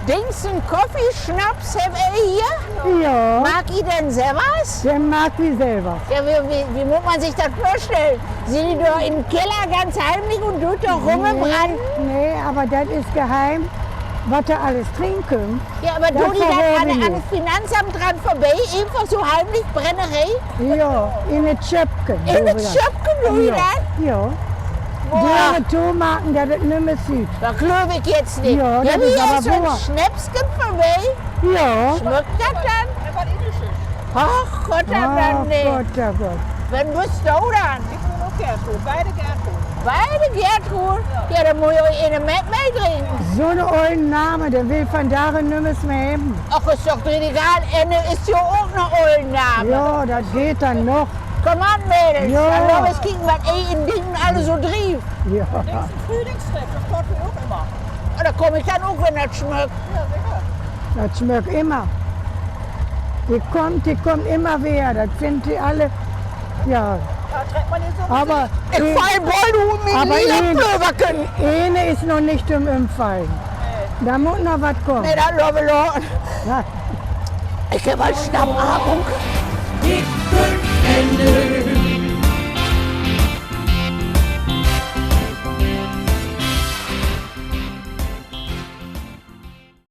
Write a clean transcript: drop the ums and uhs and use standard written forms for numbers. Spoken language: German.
Denkst du, einen Kaffeeschnaps habt ihr hier? Ja, Mag ihr denn selber? der mag wie selber. Ja, wie muss man sich das vorstellen? Sind die da im Keller ganz heimlich und tut da rumgebrannt? Nee, aber das ist geheim, was da alles trinken. Ja, aber Das tun die dann verraten an die. das Finanzamt dran vorbei, einfach so heimlich Brennerei? Ja, in den Schöpken. In den Schöpken, du Ja, dann? ja. Boah, Deren Tomaten, der das nicht mehr sieht. da glaube ich jetzt nicht. Ja, das wie ist aber heißt so ein wahr. Schnaps gibt vorbei? Ja. Schmeckt das dann? Ach Gott, dann nicht. Gott, oh Gott. Wenn bist du dann? Ich bin auch Gertrud, beide Gertrud. Beide Gertrud? Ja, dann muss ich euch eine mit trinken. So einen ollen Namen, der will von darin nichts mehr haben. Ach, ist doch egal. Änne ist ja auch noch ein Name. Ja, das geht dann noch. Komm an, Mädels. Ja. Dann wollen wir es kicken, was in Dingden alle so trieb. Ja. Links ein Frühlingstreff, das kommt mir auch immer. Und da komme ich dann auch, wenn das schmeckt. Ja, sicher. Das schmeckt immer. Die kommt immer wieder. Das finden die alle. Ja. Da trägt man den so. Aber, Ich fall voll, du mit aber Niederblöwerken. Ene ist noch nicht im Umfallen. Da muss noch was kommen. Nee, das lassen wir. Ja. Ich geh mal Schnappatmung. Ich bin Ende.